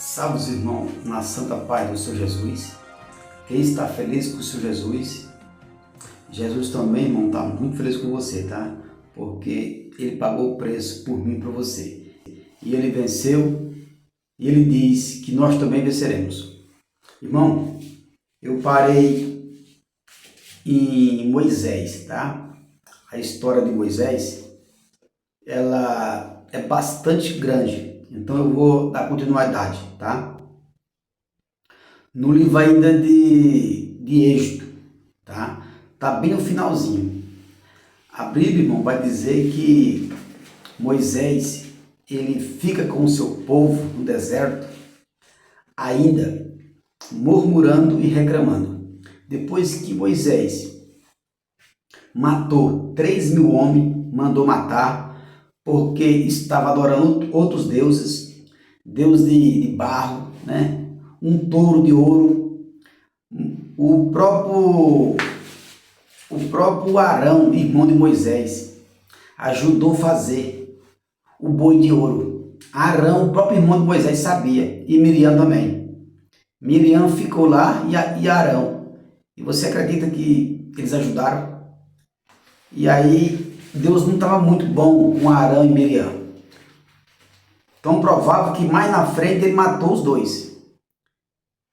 Salve os irmãos, na santa paz do Senhor Jesus. Quem está feliz com o Senhor Jesus? Jesus também, irmão, está muito feliz com você, tá? Porque Ele pagou o preço por mim e por você. E Ele venceu, e Ele diz que nós também venceremos. Irmão, eu parei em Moisés, tá? A história de Moisés, ela é bastante grande. Então eu vou dar continuidade, tá? No livro ainda de Êxodo, tá? Tá bem no finalzinho. A Bíblia, irmão, vai dizer que Moisés, ele fica com o seu povo no deserto, ainda murmurando e reclamando. Depois que Moisés matou 3.000 homens, mandou matar, porque estava adorando outros deuses, deus de barro, né? Um touro de ouro. O próprio Arão, irmão de Moisés, ajudou a fazer o boi de ouro. Arão, o próprio irmão de Moisés, sabia, e Miriam também. Miriam ficou lá e Arão. E você acredita que eles ajudaram? E aí Deus não estava muito bom com Arão e Miriam. Tão provável que mais na frente ele matou os dois.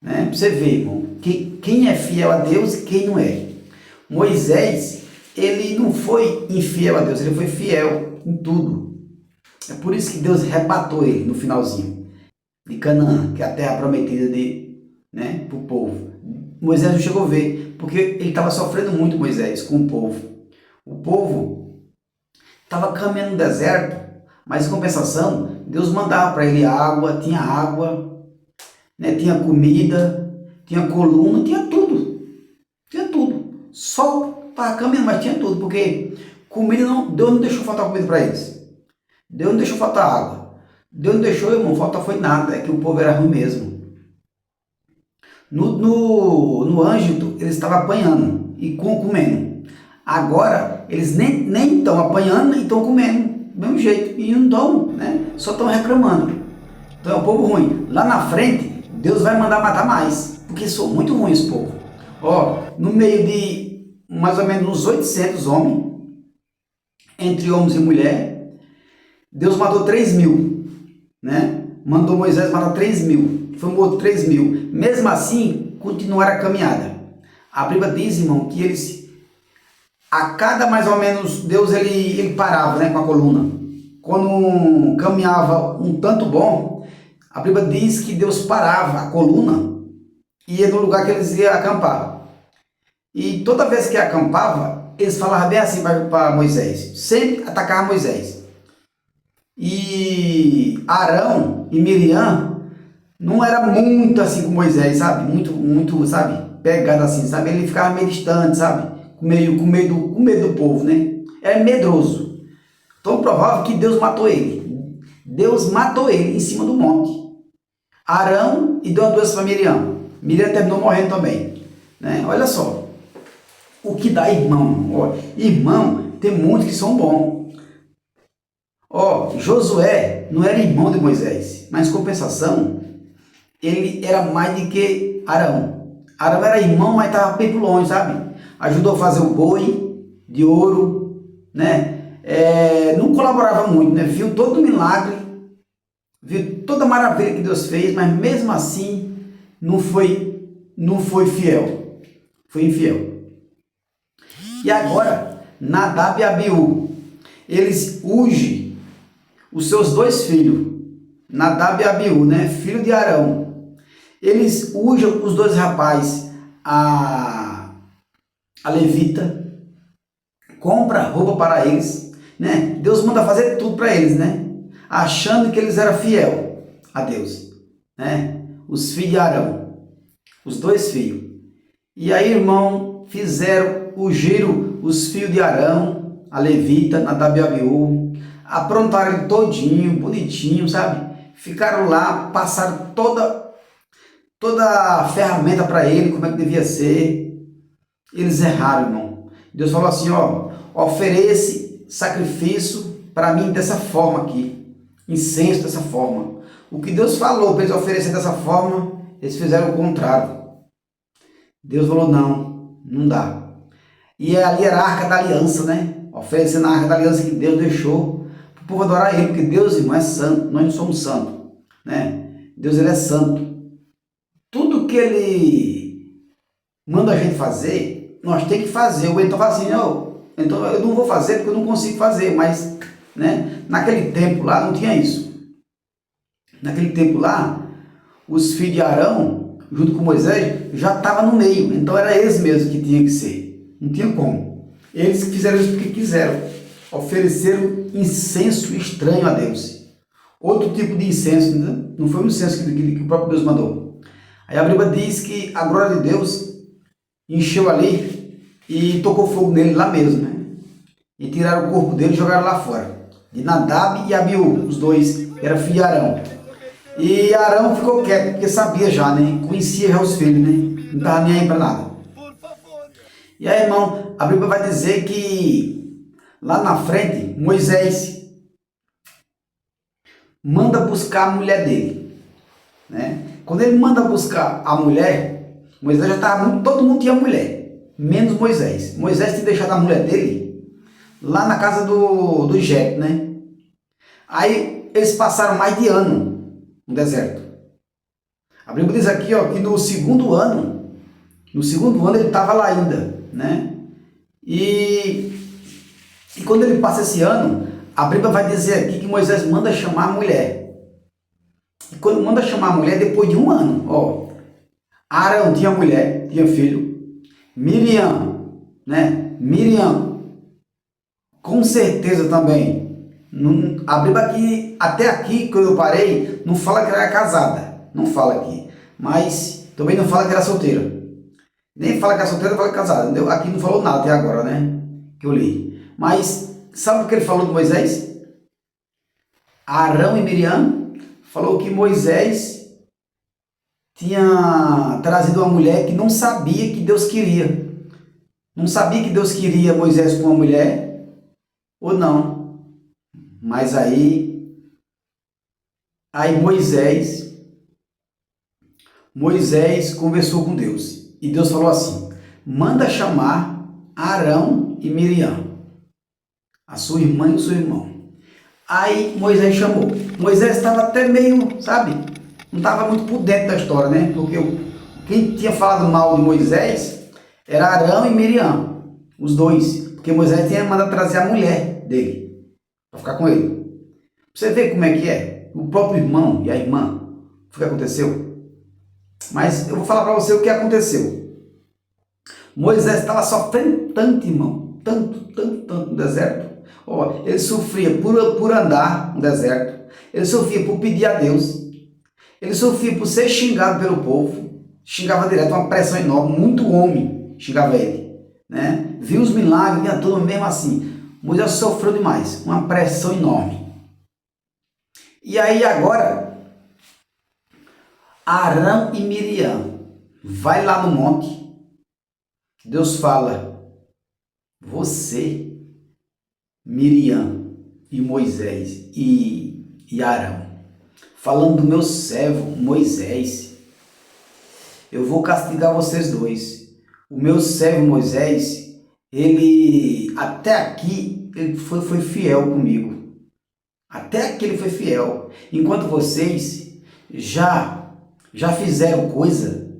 Né? Pra você ver, irmão, quem é fiel a Deus e quem não é. Moisés, ele não foi infiel a Deus, ele foi fiel em tudo. É por isso que Deus arrebatou ele no finalzinho de Canaã, que é a terra prometida para o povo. Moisés não chegou a ver, porque ele estava sofrendo muito, Moisés, com o povo. O povo estava caminhando no deserto, mas em compensação, Deus mandava para ele água, né? Tinha comida, tinha coluna, tinha tudo. Tinha tudo. Só para caminhar, mas tinha tudo, porque comida Deus não deixou faltar comida para eles. Deus não deixou faltar água. Deus não deixou, irmão, faltar foi nada, é que o povo era ruim mesmo. No ângito, eles estavam apanhando e comendo. Agora, eles nem estão apanhando, nem estão comendo, do mesmo jeito, e não estão, né? Só estão reclamando. Então é um povo ruim. Lá na frente, Deus vai mandar matar mais, porque são muito ruins esse povo. Ó, no meio de mais ou menos uns 800 homens, entre homens e mulher, Deus matou 3.000, né? Mandou Moisés matar 3.000, foi morto 3.000. Mesmo assim, continuaram a caminhada. A Bíblia diz, irmão, que eles, a cada mais ou menos, Deus ele parava, né, com a coluna. Quando caminhava um tanto bom, a Bíblia diz que Deus parava a coluna e ia no lugar que eles iam acampar. E toda vez que acampava, eles falavam bem assim para Moisés, sempre atacavam Moisés. E Arão e Miriam não era muito assim com Moisés, sabe? Muito, sabe? Pegado assim, sabe? Ele ficava meio distante, sabe? Com medo do povo, né? Era medroso. Então provável que Deus matou ele. Deus matou ele em cima do monte. Arão e deu a doença para Miriam. Miriam terminou morrendo também. Né? Olha só. O que dá irmão? Ó, irmão, tem muitos que são bons. Ó, Josué não era irmão de Moisés, mas em compensação, ele era mais do que Arão. Arão era irmão, mas estava bem longe, sabe? Ajudou a fazer o boi de ouro, né? Não colaborava muito, né? Viu todo o milagre, viu toda a maravilha que Deus fez, mas mesmo assim não foi fiel, foi infiel. E agora, Nadab e Abiú, eles ungem os seus dois filhos, Nadab e Abiú, né? Filho de Arão. Eles ungem os dois rapazes, a levita, compra roupa para eles, né? Deus manda fazer tudo para eles, né? Achando que eles eram fiel a Deus, né? Os filhos de Arão, os dois filhos. E aí, irmão, fizeram o giro, os filhos de Arão, a levita, Nadab e Abiú, aprontaram ele todinho, bonitinho, sabe? Ficaram lá, passaram toda a ferramenta para ele, como é que devia ser. Eles erraram, irmão. Deus falou assim, ó, oferece sacrifício para mim dessa forma aqui, incenso dessa forma. O que Deus falou para eles oferecer dessa forma, eles fizeram o contrário. Deus falou, não, não dá. E ali era a Arca da Aliança, né? Oferecendo a Arca da Aliança que Deus deixou para o povo adorar Ele, porque Deus, irmão, é santo, nós não somos santos, né? Deus, Ele é santo. Tudo que Ele manda a gente fazer, nós temos que fazer. O Então fala assim, então eu não vou fazer porque eu não consigo fazer, mas, né? Naquele tempo lá não tinha isso. Naquele tempo lá, os filhos de Arão, junto com Moisés, já estavam no meio. Então era eles mesmos que tinha que ser. Não tinha como. Eles fizeram isso porque quiseram. Ofereceram incenso estranho a Deus. Outro tipo de incenso, né? Não foi um incenso que o próprio Deus mandou. Aí a Bíblia diz que a glória de Deus encheu ali e tocou fogo nele lá mesmo, né? E tiraram o corpo dele e jogaram lá fora. De Nadab e Abiú, os dois, era filho de Arão. E Arão ficou quieto, porque sabia já, né? Conhecia já os filhos, né? Não estava nem aí para nada. E aí, irmão, a Bíblia vai dizer que lá na frente, Moisés manda buscar a mulher dele, né? Quando ele manda buscar a mulher, Moisés já estava, todo mundo tinha mulher, menos Moisés. Moisés tinha deixado a mulher dele lá na casa do Jetro, né? Aí eles passaram mais de ano no deserto. A Bíblia diz aqui, ó, que no segundo ano ele estava lá ainda, né? E quando ele passa esse ano, a Bíblia vai dizer aqui que Moisés manda chamar a mulher. E quando manda chamar a mulher, depois de um ano, ó, Arão tinha mulher, tinha filho, Miriam, né? Miriam, com certeza também. A Bíblia aqui, até aqui, quando eu parei, não fala que ela era casada. Não fala aqui. Mas também não fala que era solteira. Nem fala que era solteira, fala que era casada. Entendeu? Aqui não falou nada até agora, né? Que eu li. Mas sabe o que ele falou de Moisés? Arão e Miriam falou que Moisés tinha trazido uma mulher que não sabia que Deus queria. Não sabia que Deus queria Moisés com uma mulher ou não. Mas aí Moisés conversou com Deus. E Deus falou assim, manda chamar Arão e Miriam, a sua irmã e o seu irmão. Aí Moisés chamou. Moisés estava até meio, sabe, não estava muito por dentro da história, né? Porque quem tinha falado mal de Moisés era Arão e Miriam, os dois. Porque Moisés tinha mandado trazer a mulher dele para ficar com ele. Você vê como é que é? O próprio irmão e a irmã, o que aconteceu? Mas eu vou falar para você o que aconteceu. Moisés estava sofrendo tanto, irmão, tanto no deserto. Ó, ele sofria por andar no deserto, ele sofria por pedir a Deus, ele sofria por ser xingado pelo povo, xingava direto, uma pressão enorme, muito homem xingava ele, né? Viu os milagres, vinha tudo mesmo assim. Moisés sofreu demais, uma pressão enorme. E aí agora, Arão e Miriam vai lá no monte. Deus fala, você, Miriam e Moisés e Arão, falando do meu servo Moisés, eu vou castigar vocês dois. O meu servo Moisés, ele até aqui ele foi fiel comigo. Até aqui ele foi fiel. Enquanto vocês já fizeram coisa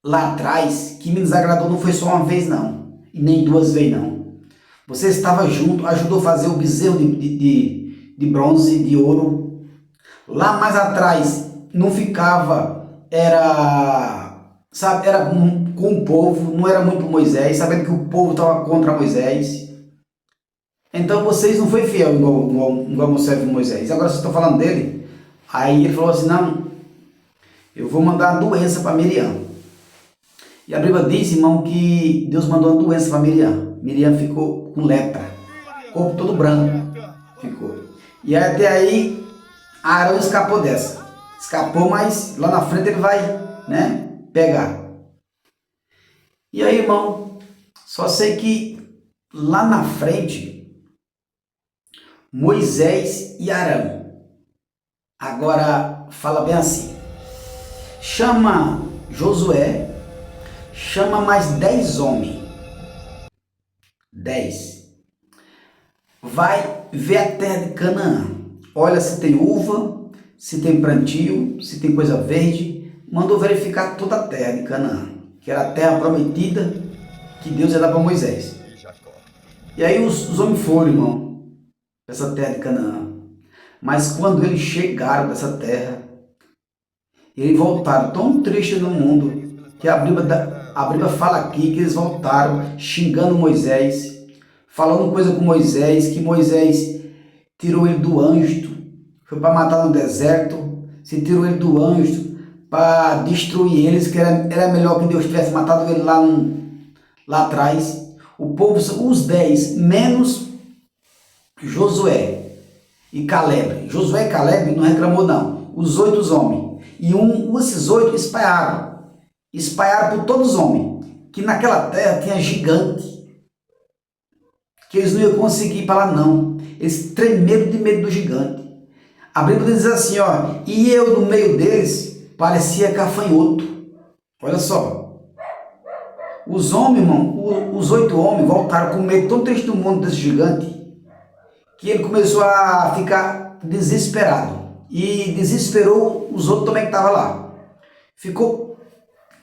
lá atrás que me desagradou, não foi só uma vez não, e nem duas vezes não. Você estava junto, ajudou a fazer o bezerro de bronze, de ouro. Lá mais atrás não ficava, era com o povo, não era muito Moisés, sabendo que o povo estava contra Moisés. Então vocês não foi fiel igual meu servo Moisés. Agora vocês estão falando dele. Aí ele falou assim, não, eu vou mandar uma doença para Miriam. E a Bíblia diz, irmão, que Deus mandou uma doença para Miriam. Miriam ficou com lepra, corpo todo branco, ficou. E até aí, Arão escapou dessa. Escapou, mas lá na frente ele vai, né, pegar. E aí, irmão, só sei que lá na frente, Moisés e Arão. Agora fala bem assim: chama Josué, chama mais 10 homens, 10. Vai ver a terra de Canaã. Olha se tem uva, se tem plantio, se tem coisa verde. Mandou verificar toda a terra de Canaã, que era a terra prometida que Deus ia dar para Moisés. E aí os homens foram, irmão, para essa terra de Canaã. Mas quando eles chegaram nessa terra, eles voltaram tão tristes no mundo, que a Bíblia fala aqui que eles voltaram xingando Moisés, falando coisa com Moisés, que Moisés tirou ele do ângusto, foi para matar no deserto, se tirou ele do ângusto para destruir eles, que era melhor que Deus tivesse matado ele lá atrás. O povo, os 10, menos Josué e Caleb. Josué e Caleb não reclamou não, os 8 homens. E esses 8 espalharam por todos os homens, que naquela terra tinha gigante, que eles não iam conseguir ir para lá não. Eles tremeram de medo do gigante. A Bíblia diz assim, ó, e eu no meio deles parecia gafanhoto. Olha só. Os homens, irmão, os 8 homens voltaram com medo tão triste do mundo desse gigante, que ele começou a ficar desesperado. E desesperou os outros também que estavam lá. Ficou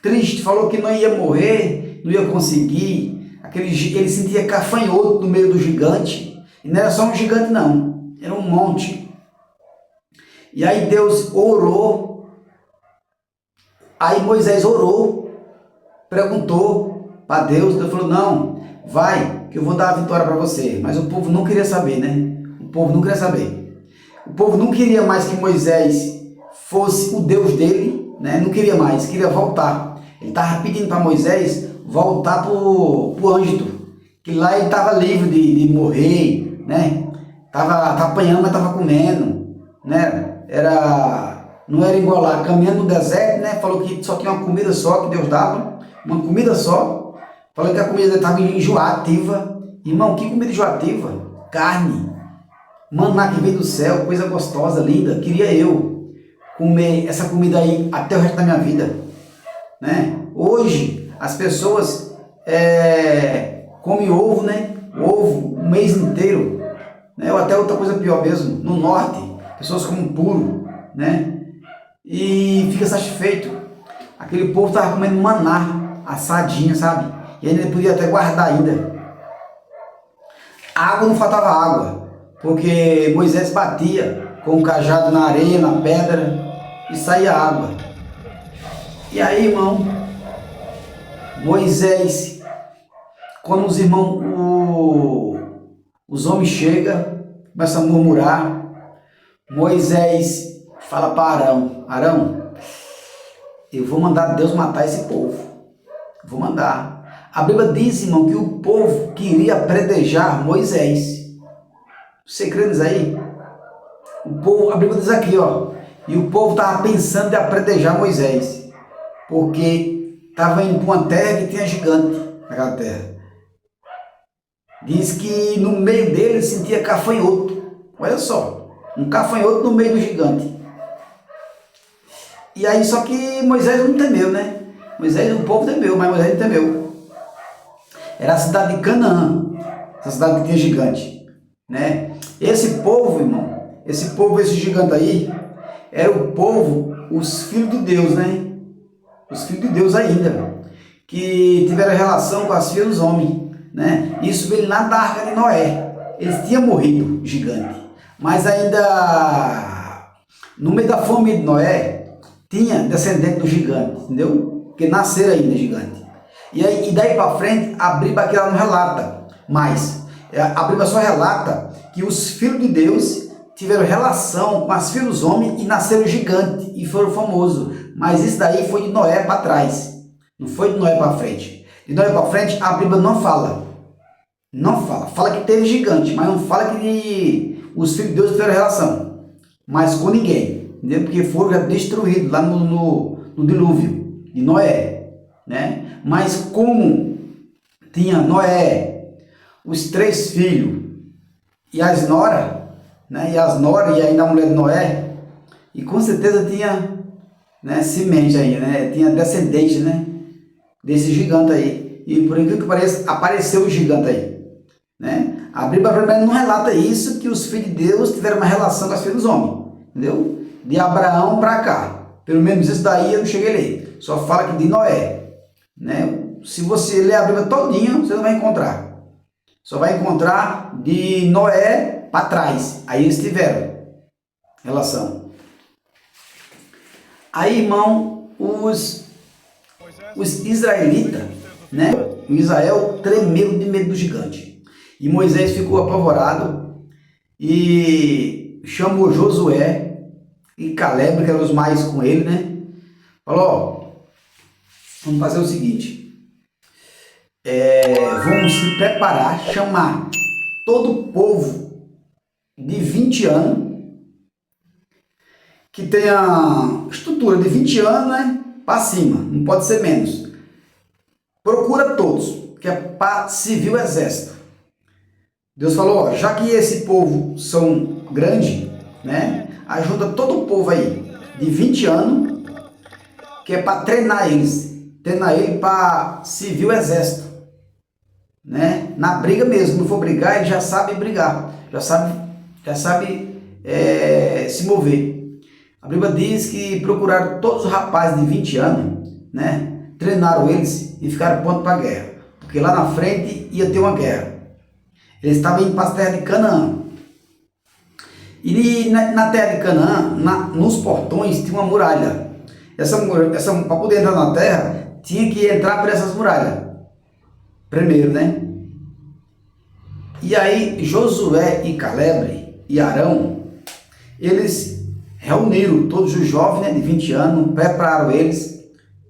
triste, falou que não ia morrer, não ia conseguir. Ele sentia gafanhoto no meio do gigante. E não era só um gigante não, era um monte. E aí Deus orou. Aí Moisés orou, perguntou para Deus. Deus falou, não, vai, que eu vou dar a vitória para você. Mas o povo não queria saber, né? O povo não queria saber. O povo não queria mais que Moisés fosse o Deus dele, né? Não queria mais, queria voltar. Ele estava pedindo para Moisés voltar para o ângito, que lá ele estava livre de morrer, né? Tava apanhando, mas estava comendo, né? Não era igual lá, caminhando no deserto, né? Falou que só tinha uma comida só que Deus dava, uma comida só. Falou que a comida estava enjoativa. Irmão, que comida enjoativa? Carne. Maná que veio do céu, coisa gostosa, linda. Queria eu comer essa comida aí até o resto da minha vida, né? Hoje as pessoas comem ovo, né? Ovo o mês inteiro, né? Ou até outra coisa pior mesmo. No norte, pessoas comem puro, né? E fica satisfeito. Aquele povo estava comendo maná assadinha, sabe? E ainda podia até guardar ainda. Água, não faltava água, porque Moisés batia com o cajado na areia, na pedra, e saía água. E aí, irmão, Moisés, quando os homens chegam, começam a murmurar, Moisés fala para Arão, eu vou mandar Deus matar esse povo, vou mandar. A Bíblia diz, irmão, que o povo queria apedrejar Moisés. Você crê nisso aí? A Bíblia diz aqui, ó, e o povo estava pensando em apedrejar Moisés, porque estava indo para uma terra que tinha gigante naquela terra. Diz que no meio dele sentia gafanhoto. Olha só, um gafanhoto no meio do gigante. E aí, só que Moisés não temeu, né? O povo temeu, mas Moisés não temeu. Era a cidade de Canaã, essa cidade que tinha gigante, né? Esse povo, irmão, esse gigante aí, era o povo, os filhos de Deus, né? Os filhos de Deus ainda, que tiveram relação com as filhas dos homens, né? Isso veio lá da Arca de Noé. Eles tinham morrido, gigante, mas ainda no meio da fome de Noé tinha descendente do gigante, entendeu? Porque nasceram ainda gigante. E daí para frente a Bíblia aqui ela não relata, mas a Bíblia só relata que os filhos de Deus tiveram relação com as filhas dos homens e nasceram gigante e foram famosos. Mas isso daí foi de Noé para trás, não foi de Noé para frente. De Noé para frente a Bíblia não fala. Não fala. Fala que teve gigante, mas não fala que os filhos de Deus tiveram relação. Mas com ninguém, entendeu? Porque foram já destruídos lá no dilúvio de Noé, né? Mas como tinha Noé, os 3 filhos e as noras, né? E as noras e ainda a mulher de Noé, E com certeza tinha, né, semente aí, né? Tinha descendente, né? Desse gigante aí. E por incrível que pareça, apareceu o gigante aí, né? A Bíblia primeiro não relata isso, que os filhos de Deus tiveram uma relação com as filhas dos homens, entendeu? De Abraão para cá. Pelo menos isso daí eu não cheguei a ler. Só fala que de Noé, né? Se você ler a Bíblia todinha, você não vai encontrar. Só vai encontrar de Noé para trás. Aí eles tiveram relação. Aí, irmão, os israelitas, né? O Israel tremeu de medo do gigante. E Moisés ficou apavorado e chamou Josué e Caleb, que eram os mais com ele, né? Falou, ó, vamos fazer o seguinte, vamos se preparar, chamar todo o povo de 20 anos, que tenha estrutura de 20 anos, né, para cima, não pode ser menos. Procura todos, que é para servir o exército. Deus falou, ó, já que esse povo são grande, né, ajuda todo o povo aí de 20 anos, que é para treinar ele para servir o exército, né, na briga mesmo. Não for brigar, ele já sabe brigar, já sabe se mover. A Bíblia diz que procuraram todos os rapazes de 20 anos, né, treinaram eles e ficaram prontos para a guerra, porque lá na frente ia ter uma guerra. Eles estavam indo para a terra de Canaã. E na terra de Canaã, nos portões, tinha uma muralha. Para poder entrar na terra, tinha que entrar por essas muralhas. Primeiro, né? E aí, Josué e Caleb e Arão, eles reuniram todos os jovens, né, de 20 anos, prepararam eles,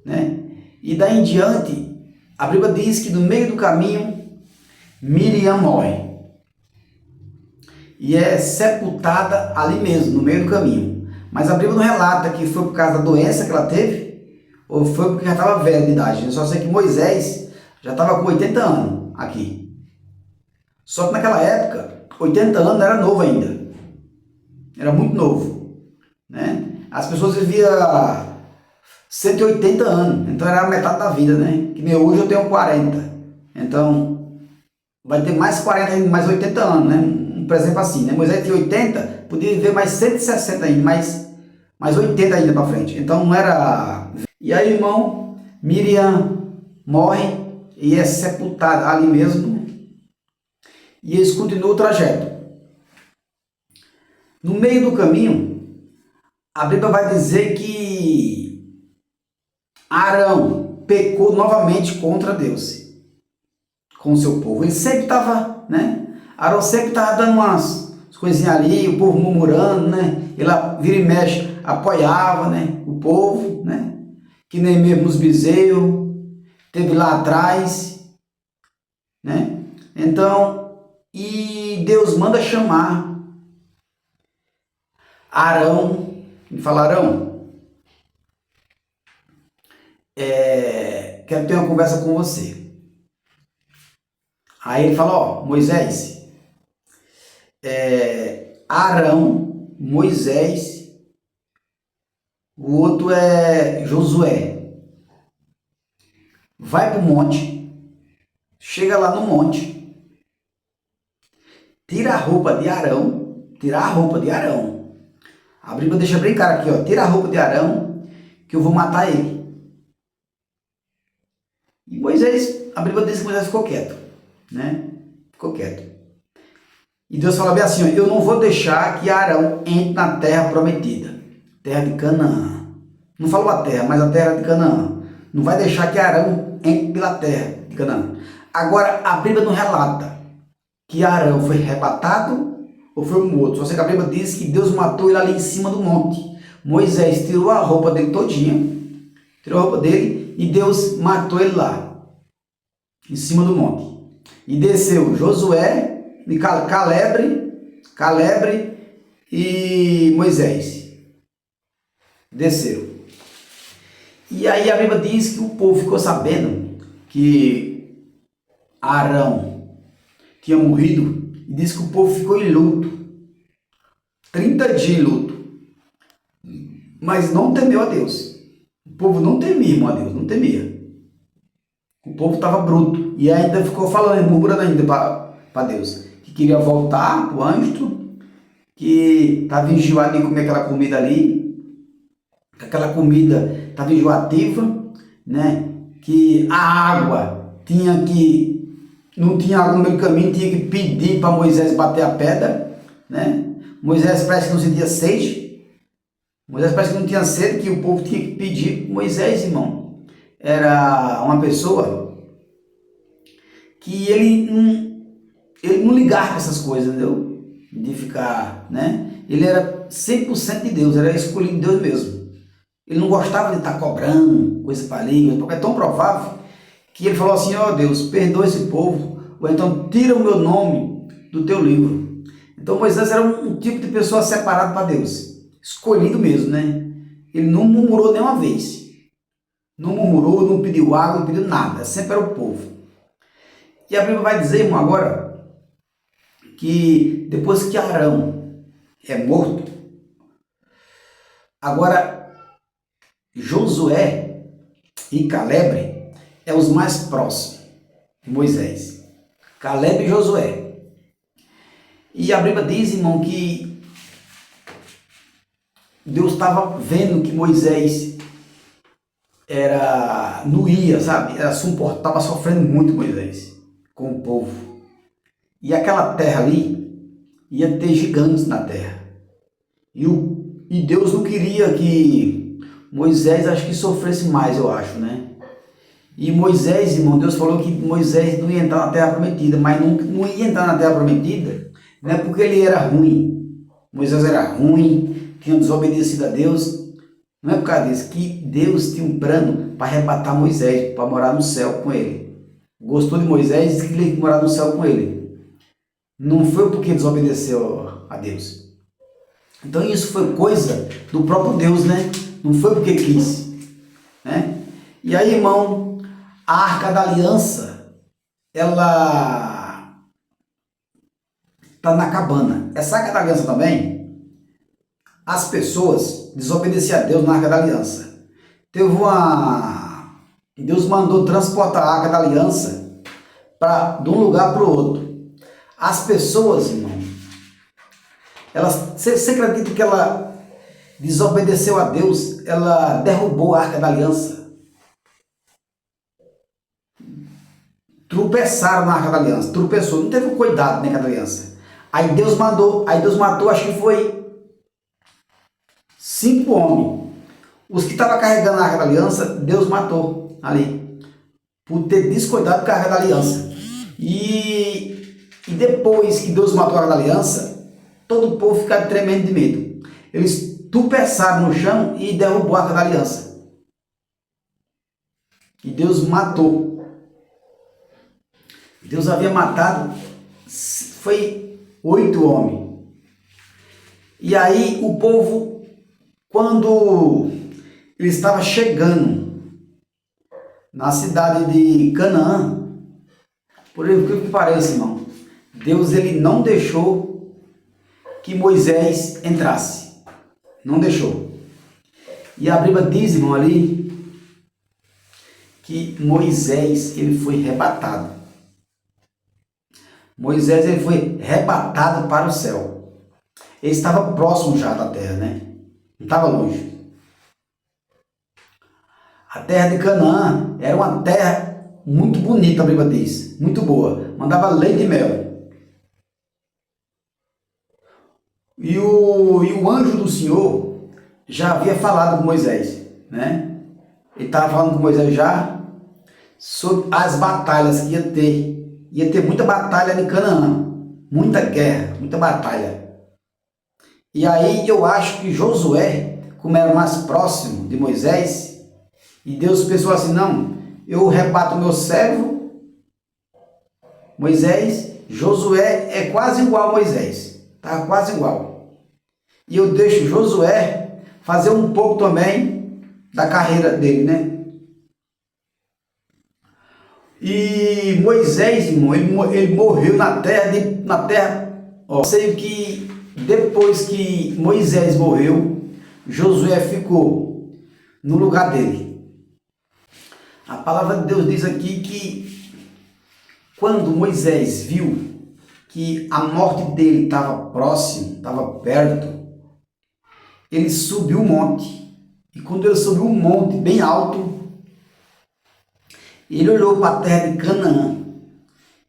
né? E daí em diante, a Bíblia diz que no meio do caminho, Miriam morre. E é sepultada ali mesmo, no meio do caminho. Mas a Bíblia não relata que foi por causa da doença que ela teve, ou foi porque já estava velha de idade. Eu só sei que Moisés já estava com 80 anos aqui. Só que naquela época, 80 anos não era novo ainda. Era muito novo, né? As pessoas viviam 180 anos, então era a metade da vida, né? Que nem hoje eu tenho 40. Então, vai ter mais 40, mais 80 anos, né? Por exemplo assim, né? Moisés tinha 80, podia viver mais 160 ainda, mais 80 ainda para frente. Então não era... E aí, irmão, Miriam morre e é sepultada ali mesmo. E eles continuam o trajeto. No meio do caminho, a Bíblia vai dizer que Arão pecou novamente contra Deus, com o seu povo. Ele sempre estava, né? Arão sempre estava dando umas coisinhas ali, o povo murmurando, né? Ele vira e mexe, apoiava, né, o povo, né? Que nem mesmo os bezerros, teve lá atrás, né? Então, e Deus manda chamar Arão, e fala, Arão, quero ter uma conversa com você. Aí ele fala, ó, Moisés, Arão, Moisés, o outro é Josué. Vai para o monte, chega lá no monte, tira a roupa de Arão, tira a roupa de Arão. A Bíblia deixa bem claro aqui, ó, tira a roupa de Arão, que eu vou matar ele. E Moisés, a Bíblia diz que Moisés ficou quieto, né? Ficou quieto. E Deus fala bem assim, ó, eu não vou deixar que Arão entre na terra prometida, terra de Canaã. Não falou a terra, mas a terra de Canaã. Não vai deixar que Arão entre pela terra de Canaã. Agora, a Bíblia não relata que Arão foi arrebatado ou foi morto. Só sei que a Bíblia diz que Deus matou ele ali em cima do monte. Moisés tirou a roupa dele todinha, tirou a roupa dele e Deus matou ele lá, em cima do monte. E desceu Josué, e Caleb e Moisés. Desceu. E aí a Bíblia diz que o povo ficou sabendo que Arão tinha morrido e diz que o povo ficou em luto. 30 dias em luto. mas não temeu a Deus. O povo não temia, irmão, a Deus, não temia. O povo estava bruto e ainda ficou falando, murmurando ainda para Deus, que queria voltar para o anjo, que estava enjoado de comer aquela comida ali, que aquela comida estava enjoativa, né? Que a água não tinha água no meio do caminho, tinha que pedir para Moisés bater a pedra, né? Moisés parece que não sentia sede, Moisés parece que não tinha sede, que o povo tinha que pedir. Moisés, irmão, era uma pessoa que ele não ligava para essas coisas, entendeu? De ficar, né? Ele era 100% de Deus, era escolhido de Deus mesmo. Ele não gostava de estar cobrando coisa para ali, porque é tão provável que ele falou assim: ó Deus, perdoa esse povo, ou então tira o meu nome do teu livro. Então Moisés era um tipo de pessoa separado para Deus, escolhido mesmo, né? Ele não murmurou nenhuma vez, não murmurou, não pediu água, não pediu nada, sempre era o povo. E a Bíblia vai dizer, irmão, agora, que depois que Arão é morto, agora Josué e Caleb é os mais próximos de Moisés. Caleb e Josué. E a Bíblia diz, irmão, que Deus estava vendo que Moisés não ia, sabe? Estava sofrendo muito Moisés com o povo. E aquela terra ali ia ter gigantes na terra. E Deus não queria que Moisés, acho que sofresse mais, eu acho, né? E Moisés, irmão, Deus falou que Moisés não ia entrar na terra prometida, mas não ia entrar na terra prometida, não é porque ele era ruim. Moisés era ruim, tinha desobedecido a Deus. Não é por causa disso, que Deus tinha um plano para arrebatar Moisés, para morar no céu com ele. Gostou de Moisés e disse que ele ia morar no céu com ele. Não foi porque desobedeceu a Deus. Então isso foi coisa do próprio Deus, né? Não foi porque quis, né? E aí, irmão, a Arca da Aliança, ela está na cabana. Essa Arca da Aliança também, as pessoas desobedeciam a Deus na Arca da Aliança. Deus mandou transportar a Arca da Aliança de um lugar para o outro. As pessoas, irmão, você acredita que ela desobedeceu a Deus? Ela derrubou a Arca da Aliança. Tropeçaram na Arca da Aliança, tropeçou, não teve cuidado na Arca da Aliança. Aí Deus matou, acho que foi 5 homens. Os que estavam carregando a Arca da Aliança, Deus matou ali, por ter descuidado com a Arca da Aliança. E depois que Deus matou a Arca da Aliança, todo o povo ficava tremendo de medo. Eles tropeçaram no chão e derrubou a Arca da Aliança. E Deus matou. Deus havia matado, foi 8 homens. E aí o povo, quando ele estava chegando na cidade de Canaã, por exemplo, que parece, irmão, Deus ele não deixou que Moisés entrasse. Não deixou. E a Bíblia diz, irmão, ali, que Moisés ele foi arrebatado. Moisés ele foi arrebatado para o céu. Ele estava próximo já da terra, né? Não estava longe. A terra de Canaã era uma terra muito bonita, a Bíblia diz. Muito boa. Mandava leite e mel. E o anjo do Senhor já havia falado com Moisés, né? Ele estava falando com Moisés já sobre as batalhas que ia ter. Ia ter muita batalha em Canaã, muita guerra, muita batalha. E aí eu acho que Josué, como era mais próximo de Moisés, e Deus pensou assim: não, eu rebato o meu servo Moisés, Josué é quase igual a Moisés, tá quase igual. E eu deixo Josué fazer um pouco também da carreira dele, né? E Moisés, irmão, ele morreu na terra, ó, sei que depois que Moisés morreu, Josué ficou no lugar dele. A palavra de Deus diz aqui que quando Moisés viu que a morte dele estava próximo, estava perto, ele subiu o monte. E quando ele subiu um monte bem alto, ele olhou para a terra de Canaã.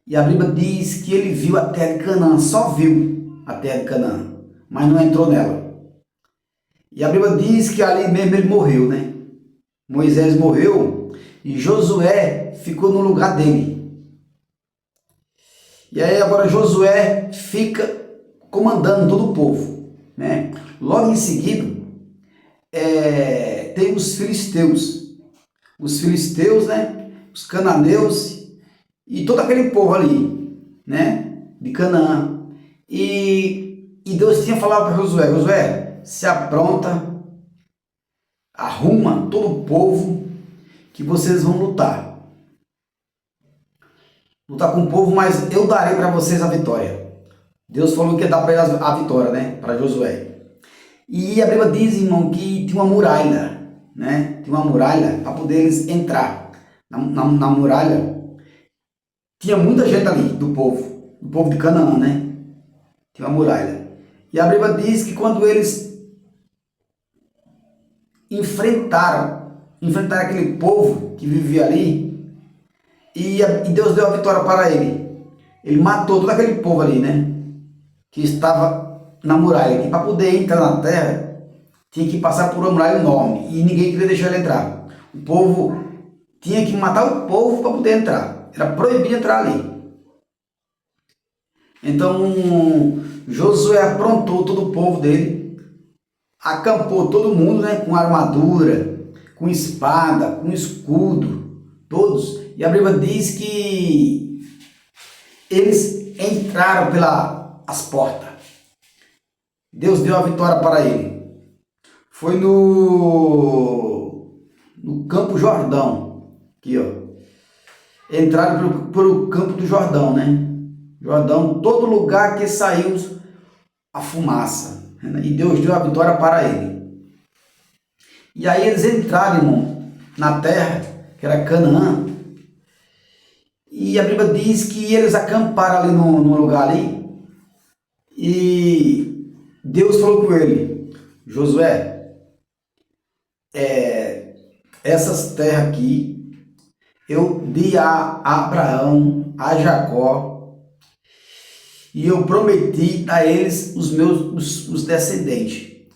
E a Bíblia diz que ele viu a terra de Canaã, só viu a terra de Canaã, mas não entrou nela. E a Bíblia diz que ali mesmo ele morreu, né? Moisés morreu e Josué ficou no lugar dele. E aí agora Josué fica comandando todo o povo, né? Logo em seguida, tem os filisteus. Os filisteus, né? Os cananeus e todo aquele povo ali, né? De Canaã. E Deus tinha falado para Josué: Josué, se apronta, arruma todo o povo que vocês vão lutar. Lutar com o povo, mas eu darei para vocês a vitória. Deus falou que ia dar para eles a vitória, né? Para Josué. E a Bíblia diz, irmão, que tinha uma muralha, né? Tinha uma muralha para poder eles entrar. Na muralha tinha muita gente ali do povo de Canaã, né? Tinha uma muralha. E a Bíblia diz que quando eles enfrentaram aquele povo que vivia ali, e Deus deu a vitória para ele. Ele matou todo aquele povo ali, né? Que estava na muralha. E para poder entrar na terra, tinha que passar por uma muralha enorme. E ninguém queria deixar ele entrar. O povo tinha que matar o povo para poder entrar. Era proibido entrar ali. Então, Josué aprontou todo o povo dele. Acampou todo mundo, né? Com armadura, com espada, com escudo. Todos. E a Bíblia diz que eles entraram pelas portas. Deus deu a vitória para ele. Foi no Campo Jordão. Aqui, ó. Entraram pelo Campo do Jordão, né? Jordão, todo lugar que saiu a fumaça. Né? E Deus deu a vitória para ele. E aí eles entraram, irmão, na terra, que era Canaã. E a Bíblia diz que eles acamparam ali no lugar ali. E Deus falou com ele: Josué, essas terras aqui eu dei a Abraão, a Jacó, e eu prometi a eles os descendentes.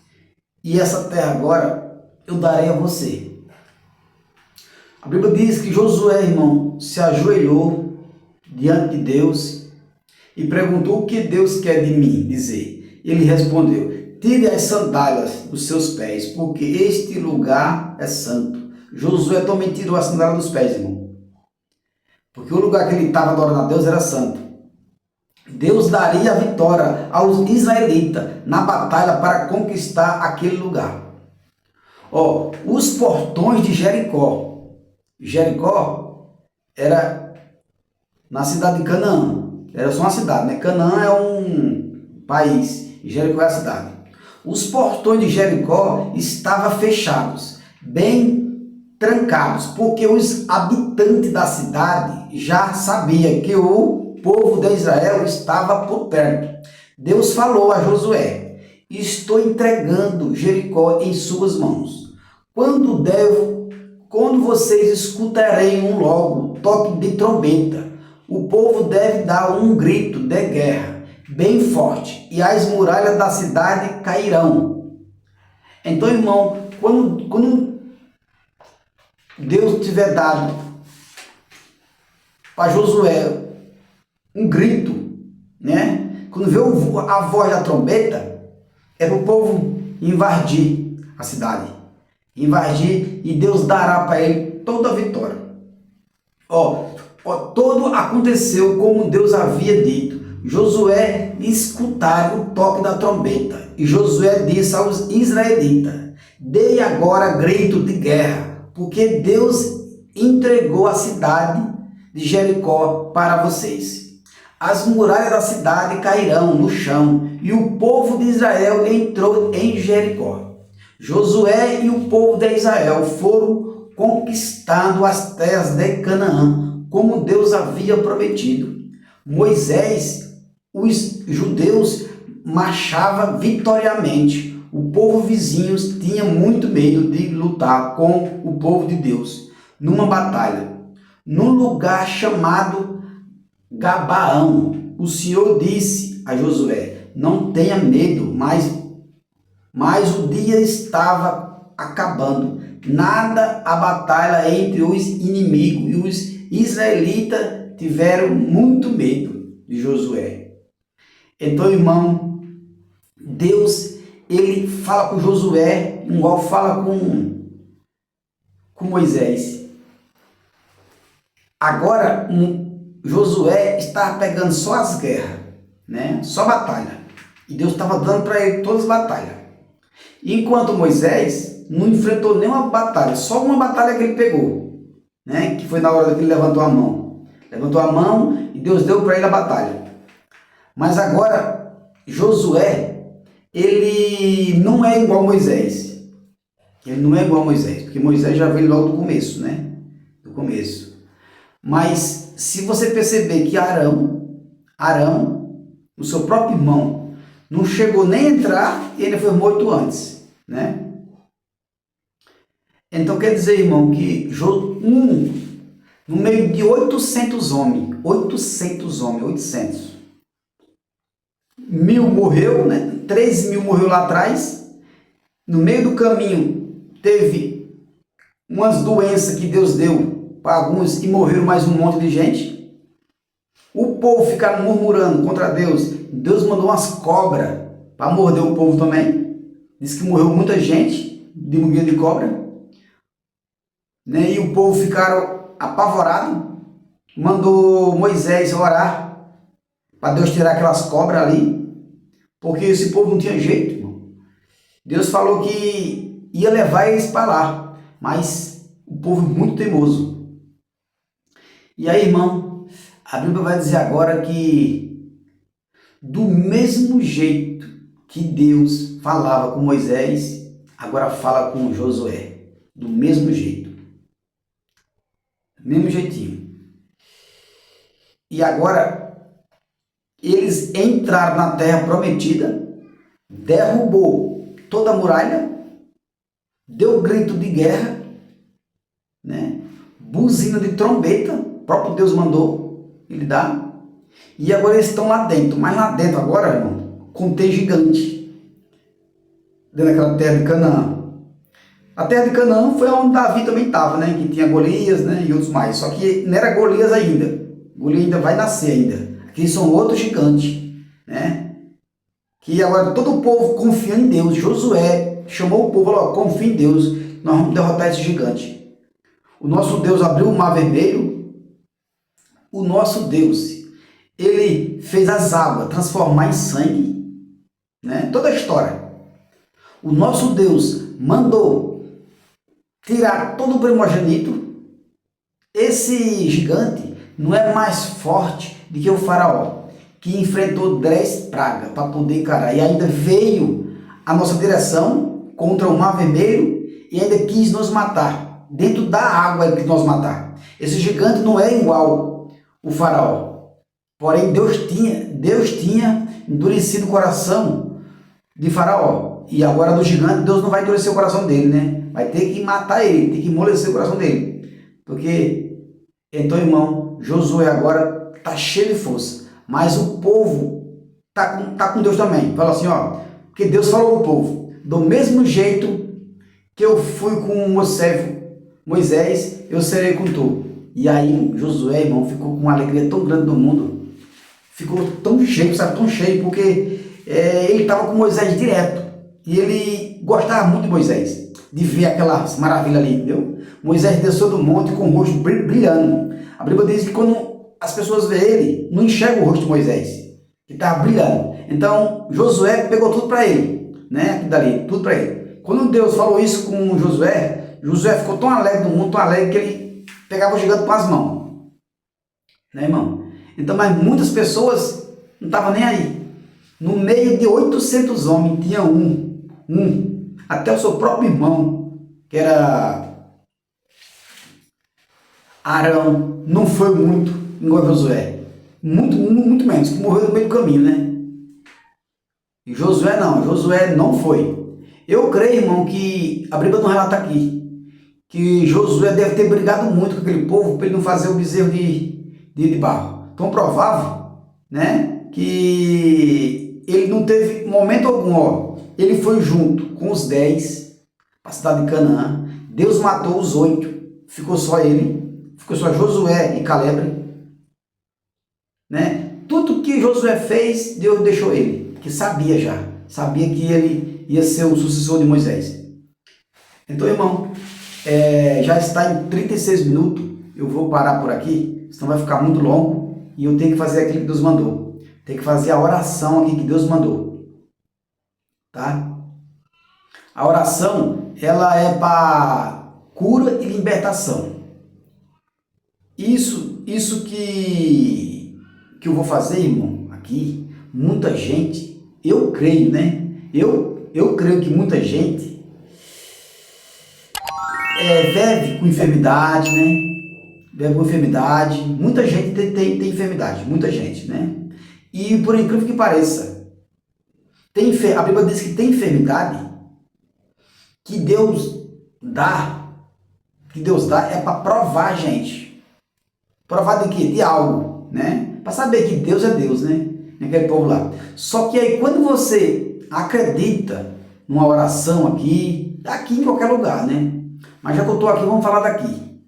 E essa terra agora eu darei a você. A Bíblia diz que Josué, irmão, se ajoelhou diante de Deus e perguntou: o que Deus quer de mim dizer? Ele respondeu: tire as sandálias dos seus pés, porque este lugar é santo. Josué também tirou a sandália dos pés, irmão, porque o lugar que ele estava adorando a Deus era santo. Deus daria a vitória aos israelitas na batalha para conquistar aquele lugar. Ó, os portões de Jericó. Jericó era na cidade de Canaã. Era só uma cidade, né? Canaã é um país e Jericó é a cidade. Os portões de Jericó estavam fechados, bem trancados, porque os habitantes da cidade já sabiam que o povo de Israel estava por perto. Deus falou a Josué: estou entregando Jericó em suas mãos. Quando vocês escutarem logo toque de trombeta, o povo deve dar um grito de guerra bem forte e as muralhas da cidade cairão. Então, irmão, quando Deus tiver dado para Josué um grito, né? Quando vê a voz da trombeta, é para o povo invadir a cidade. Invadir, e Deus dará para ele toda a vitória. Tudo aconteceu como Deus havia dito. Josué escutaram o toque da trombeta, e Josué disse aos israelitas: dei agora grito de guerra, porque Deus entregou a cidade de Jericó para vocês. As muralhas da cidade cairão no chão, e o povo de Israel entrou em Jericó. Josué e o povo de Israel foram conquistando as terras de Canaã, como Deus havia prometido. Moisés, os judeus marchava vitoriamente. O povo vizinho tinha muito medo de lutar com o povo de Deus numa batalha. Num lugar chamado Gabaão, o Senhor disse a Josué: não tenha medo, mas o dia estava acabando. Nada a batalha entre os inimigos, e os israelitas tiveram muito medo de Josué. Então, irmão, Deus, ele fala com Josué, igual fala com Moisés. Agora, Josué estava pegando só as guerras, né? Só batalha. E Deus estava dando para ele todas as batalhas. Enquanto Moisés não enfrentou nenhuma batalha, só uma batalha que ele pegou, né? Que foi na hora que ele levantou a mão. Levantou a mão e Deus deu para ele a batalha. Mas agora, Josué, ele não é igual a Moisés. Ele não é igual a Moisés, porque Moisés já veio logo do começo, né? Do começo. Mas se você perceber que Arão, o seu próprio irmão, não chegou nem a entrar e ele foi morto antes, né? Então quer dizer, irmão, que no meio de 800 homens, 1000 morreu, né? 3.000 morreu lá atrás. No meio do caminho teve umas doenças que Deus deu para alguns e morreram mais um monte de gente. O povo ficaram murmurando contra Deus. Deus mandou umas cobras para morder o povo também. Diz que morreu muita gente de mordida de cobra, né? E o povo ficaram apavorados. Mandou Moisés orar para Deus tirar aquelas cobras ali, porque esse povo não tinha jeito, irmão. Deus falou que ia levar eles para lá, mas o povo é muito teimoso. E aí, irmão, a Bíblia vai dizer agora que do mesmo jeito que Deus falava com Moisés, agora fala com Josué. Do mesmo jeito. Do mesmo jeitinho. E agora, eles entraram na terra prometida, derrubou toda a muralha, deu grito de guerra, né? Buzina de trombeta, o próprio Deus mandou ele dar. E agora eles estão lá dentro, mas lá dentro agora, irmão, contém gigante, dentro daquela terra de Canaã. A terra de Canaã foi onde Davi também estava, né? Que tinha Golias, né? E outros mais. Só que não era Golias ainda. Golias ainda vai nascer ainda. Aqui são outros gigantes, né? Que agora todo o povo confia em Deus. Josué chamou o povo e falou: confia em Deus, nós vamos derrotar esse gigante. O nosso Deus abriu o mar vermelho. O nosso Deus, ele fez as águas transformar em sangue, né? Toda a história. O nosso Deus mandou tirar todo o primogênito. Esse gigante não é mais forte do que o faraó, que enfrentou 10 pragas para poder encarar. E ainda veio a nossa direção contra o mar vermelho e ainda quis nos matar. Dentro da água ele quis nos matar. Esse gigante não é igual o faraó. Porém, Deus tinha endurecido o coração de faraó. E agora do gigante, Deus não vai endurecer o coração dele, né? Vai ter que matar ele, tem que amolecer o coração dele. Porque, então, irmão, Josué agora está cheio de força. Mas o povo tá com Deus também. Fala assim, ó. Porque Deus falou ao povo: do mesmo jeito que eu fui com o meu servo Moisés, eu serei com tu. E aí, Josué, irmão, ficou com uma alegria tão grande no mundo. Ficou tão cheio, sabe? Tão cheio, porque ele estava com Moisés direto. E ele gostava muito de Moisés, de ver aquelas maravilhas ali, entendeu? Moisés desceu do monte com o rosto brilhando. A Bíblia diz que quando as pessoas veem ele, não enxergam o rosto de Moisés, que estava brilhando. Então, Josué pegou tudo para ele, né? Aquilo dali, tudo para ele. Quando Deus falou isso com Josué, Josué ficou tão alegre no mundo, tão alegre, que ele pegava o gigante com as mãos. Né, irmão? Então, mas muitas pessoas não estavam nem aí. No meio de 800 homens, tinha um. Até o seu próprio irmão, que era Arão, não foi muito igual a Josué. Muito menos, que morreu no meio do caminho, né? E Josué não foi. Eu creio, irmão, que a Bíblia não relata aqui que Josué deve ter brigado muito com aquele povo para ele não fazer o bezerro de barro. Tão provável, né, que ele não teve momento algum, ó. Ele foi junto com os 10 para a cidade de Canaã. Deus matou os 8, ficou só ele, ficou só Josué e Caleb, né? Tudo que Josué fez, Deus deixou ele, que sabia que ele ia ser o sucessor de Moisés. Então, irmão, já está em 36 minutos, eu vou parar por aqui, senão vai ficar muito longo e eu tenho que fazer aquilo que Deus mandou. Tem que fazer a oração aqui que Deus mandou, tá? A oração, ela é para cura e libertação. Isso que eu vou fazer, irmão, aqui, muita gente, eu creio, né? Eu creio que muita gente vive com enfermidade, né? Vive com enfermidade. Muita gente tem enfermidade, muita gente, né? E por incrível que pareça, a Bíblia diz que tem enfermidade que Deus dá é para provar a gente. Provar de quê? De algo, né? Para saber que Deus é Deus, né? Naquele povo lá. Só que aí quando você acredita numa oração aqui em qualquer lugar, né? Mas já que eu estou aqui, vamos falar daqui.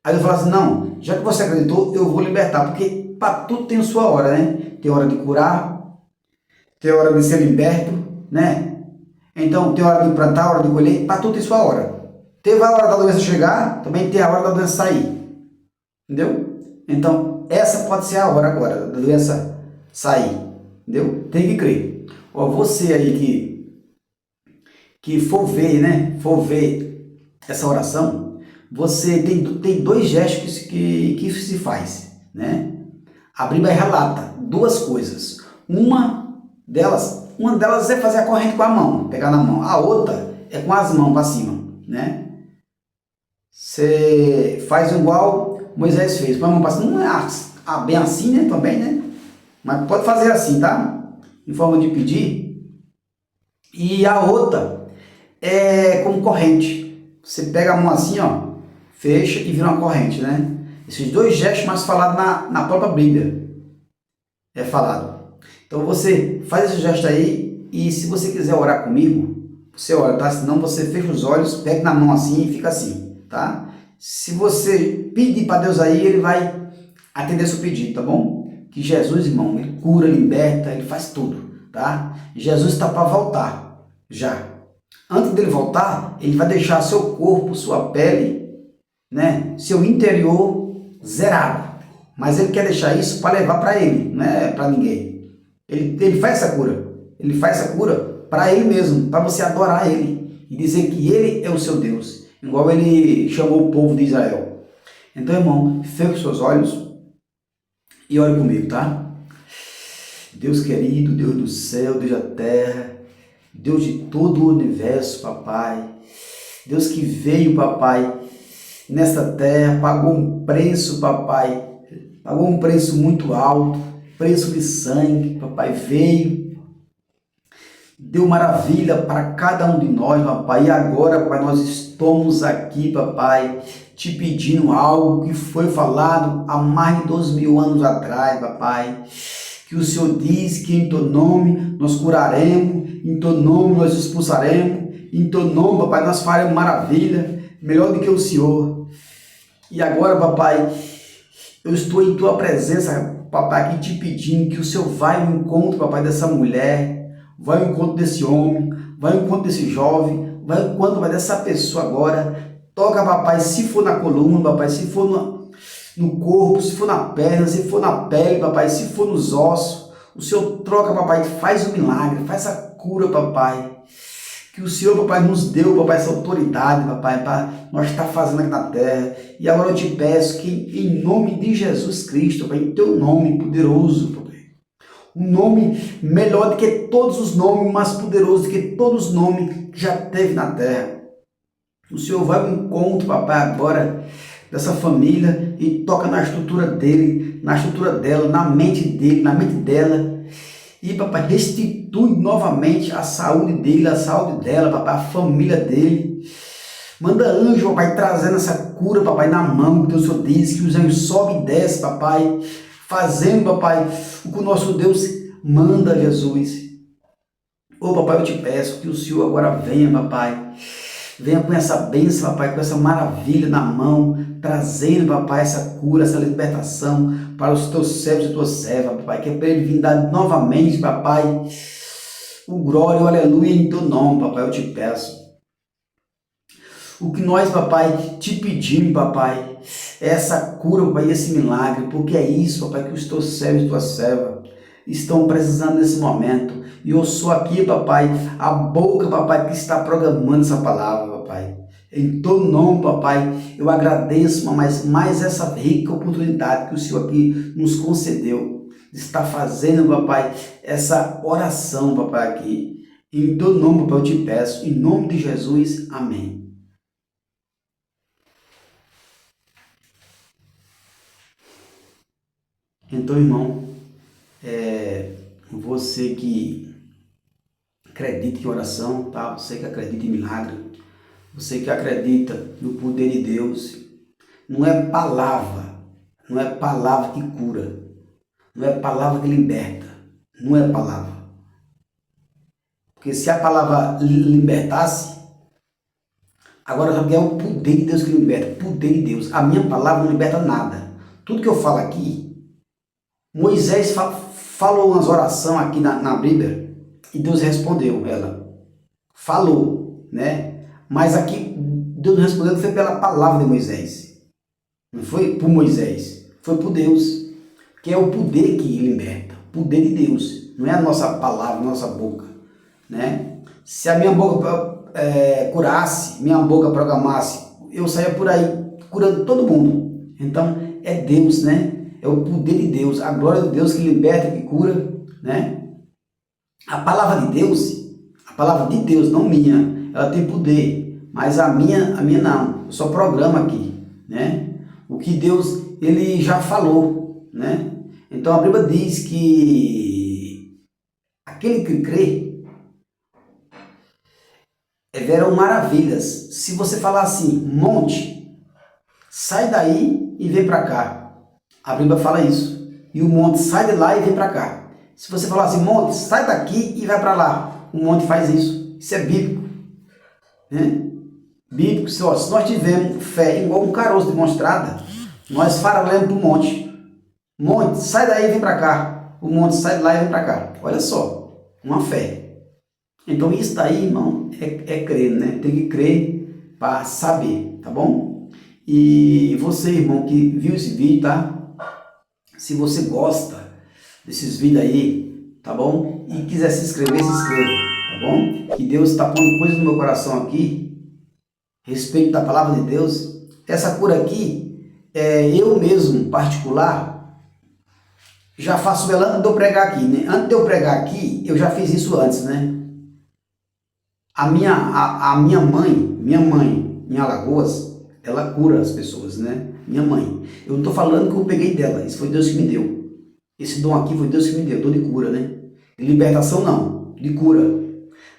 Aí eu falo assim, não, já que você acreditou, eu vou libertar, porque para tudo tem sua hora, né? Tem hora de curar, tem hora de ser liberto, né? Então tem hora de plantar, hora de colher, para tudo tem sua hora. Teve a hora da doença chegar, também tem a hora da doença sair. Entendeu? Então essa pode ser a hora agora da doença sair. Entendeu? Tem que crer. Ó, você aí que for ver, né? For ver essa oração, você tem dois gestos que se faz, né? A Bíblia relata duas coisas. Uma delas é fazer a corrente com a mão, pegar na mão. A outra é com as mãos para cima, né? Você faz igual Moisés fez, com a mão para cima. Não é bem assim, né? Também, né? Mas pode fazer assim, tá? Em forma de pedir. E a outra é como corrente. Você pega a mão assim, ó, fecha e vira uma corrente, né? Esses dois gestos mais falados na própria Bíblia. É falado. Então você faz esse gesto aí e se você quiser orar comigo, você ora, tá? Senão você fecha os olhos, pega na mão assim e fica assim, tá? Se você pedir para Deus aí, Ele vai atender seu pedido, tá bom? Que Jesus, irmão, Ele cura, liberta, Ele faz tudo, tá? Jesus está para voltar, já. Antes dele voltar, Ele vai deixar seu corpo, sua pele, né? Seu interior zerado. Mas Ele quer deixar isso para levar para Ele, não é para ninguém. Ele faz essa cura. Ele faz essa cura para Ele mesmo, para você adorar Ele e dizer que Ele é o seu Deus, igual Ele chamou o povo de Israel. Então, irmão, feche os seus olhos e ore comigo, tá? Deus querido, Deus do céu, Deus da terra, Deus de todo o universo, papai. Deus que veio, papai, nesta terra, pagou um preço, papai. Pagou um preço muito alto, preço de sangue, papai, veio, deu maravilha para cada um de nós, papai, e agora, papai, nós estamos aqui, papai, te pedindo algo que foi falado há mais de 2.000 anos atrás, papai, que o Senhor diz que em teu nome nós curaremos, em teu nome nós expulsaremos, em teu nome, papai, nós faremos maravilha, melhor do que o Senhor. E agora, papai, eu estou em tua presença, papai, aqui te pedindo que o Senhor vai ao encontro, papai, dessa mulher, vai ao encontro desse homem, vai ao encontro desse jovem, vai ao encontro, papai, dessa pessoa agora. Toca, papai, se for na coluna, papai, se for no corpo, se for na perna, se for na pele, papai, se for nos ossos. O Senhor troca, papai, faz o milagre, faz a cura, papai. Que o Senhor, papai, nos deu, papai, essa autoridade, papai, para nós estar fazendo aqui na terra. E agora eu te peço que, em nome de Jesus Cristo, papai, em teu nome poderoso, papai, um nome melhor do que todos os nomes, mais poderoso do que todos os nomes que já teve na terra. O Senhor vai ao encontro, papai, agora dessa família e toca na estrutura dele, na estrutura dela, na mente dele, na mente dela. E, papai, restitui novamente a saúde dele, a saúde dela, papai, a família dele. Manda anjo, papai, trazendo essa cura, papai, na mão, porque o Senhor diz que os anjos sobem e descem, papai, fazendo, papai, o que o nosso Deus manda, Jesus. Ô, papai, eu te peço que o Senhor agora venha, papai, venha com essa bênção, papai, com essa maravilha na mão, trazendo, papai, essa cura, essa libertação para os teus servos e tuas servas, papai, que é para ele vir dar novamente, papai, o glória, o aleluia em teu nome, papai, eu te peço. O que nós, papai, te pedimos, papai, é essa cura, papai, esse milagre, porque é isso, papai, que os teus servos e tuas servas estão precisando nesse momento. E eu sou aqui, papai, a boca, papai, que está programando essa palavra, papai. Em teu nome, papai, eu agradeço mais essa rica oportunidade que o Senhor aqui nos concedeu de estar fazendo, papai, essa oração, papai, aqui. Em teu nome, papai, eu te peço, em nome de Jesus, amém. Então, irmão, você que acredita em oração, tá? Você que acredita em milagre, você que acredita no poder de Deus, não é palavra que cura, não é palavra que liberta, não é palavra. Porque se a palavra libertasse, agora sabe que é o poder de Deus que liberta, poder de Deus. A minha palavra não liberta nada. Tudo que eu falo aqui, Moisés falou umas orações aqui na Bíblia e Deus respondeu ela. Falou, né? Mas aqui Deus respondeu foi pela palavra de Moisés. Não foi por Moisés, foi por Deus. Que é o poder que liberta, o poder de Deus. Não é a nossa palavra, a nossa boca, né? Se a minha boca curasse, minha boca programasse, eu saía por aí curando todo mundo. Então é Deus, né? É o poder de Deus, a glória de Deus que liberta, que cura, né? A palavra de Deus, não minha, ela tem poder, mas a minha não. Eu só programa aqui, né? O que Deus, ele já falou, né? Então a Bíblia diz que aquele que crê verão maravilhas. Se você falar assim, monte, sai daí e vem para cá. A Bíblia fala isso. E o monte sai de lá e vem para cá. Se você falar assim, monte, sai daqui e vai para lá. O monte faz isso. Isso é bíblico. Né? Bíblico, se nós tivermos fé igual um caroço demonstrada, nós faremos para o monte. Monte, sai daí e vem para cá. O monte sai de lá e vem para cá. Olha só, uma fé. Então isso daí, irmão, é crer, né? Tem que crer para saber, tá bom? E você, irmão, que viu esse vídeo, tá? Se você gosta desses vídeos aí, tá bom? E quiser se inscrever, se inscreva, tá bom? Que Deus está pondo coisa no meu coração aqui, a respeito da palavra de Deus. Essa cura aqui, eu mesmo, particular, já faço ela antes de eu pregar aqui, né? Antes de eu pregar aqui, eu já fiz isso antes, né? A minha mãe, em Alagoas, ela cura as pessoas, né? Minha mãe. Eu não estou falando que eu peguei dela, isso foi Deus que me deu. Esse dom aqui foi Deus que me deu, dom de cura, né? De libertação não, de cura.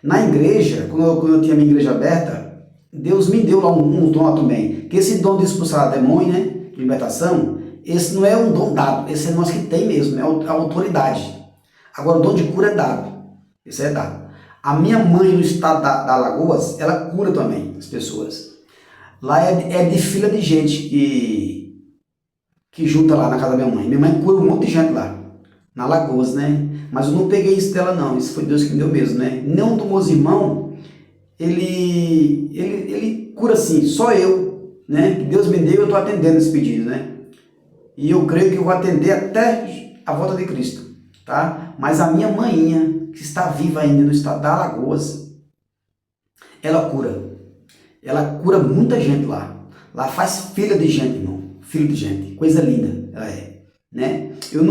Na igreja, quando eu tinha a minha igreja aberta, Deus me deu lá um dom lá também. Que esse dom de expulsar demônio, né? De libertação, esse não é um dom dado, esse é nós que tem mesmo, é a autoridade. Agora o dom de cura é dado, esse é dado. A minha mãe no estado da Alagoas, ela cura também as pessoas. Lá é de fila de gente que junta lá na casa da minha mãe. Minha mãe cura um monte de gente lá, na Alagoas, né? Mas eu não peguei isso dela não, isso foi Deus que me deu mesmo, né? Não dos meus irmãos, ele cura assim, só eu, né? Que Deus me deu, eu estou atendendo esse pedido, né? E eu creio que eu vou atender até a volta de Cristo, tá? Mas a minha mãinha, que está viva ainda no estado da Alagoas, ela cura. Ela cura muita gente lá. Lá faz fila de gente, irmão. Fila de gente. Coisa linda ela é. né? Eu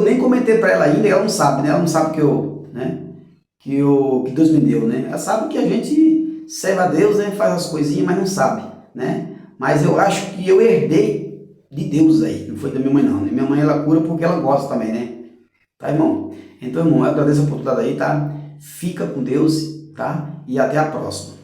nem comentei para ela ainda, ela não sabe, né? Ela não sabe que eu, né? Que Deus me deu, né? Ela sabe que a gente serve a Deus, né? Faz as coisinhas, mas não sabe, né? Mas eu acho que eu herdei de Deus aí, não foi da minha mãe não, né? Minha mãe ela cura porque ela gosta também, né? Tá, irmão? Então, irmão, eu agradeço a oportunidade aí, tá? Fica com Deus, tá? E até a próxima.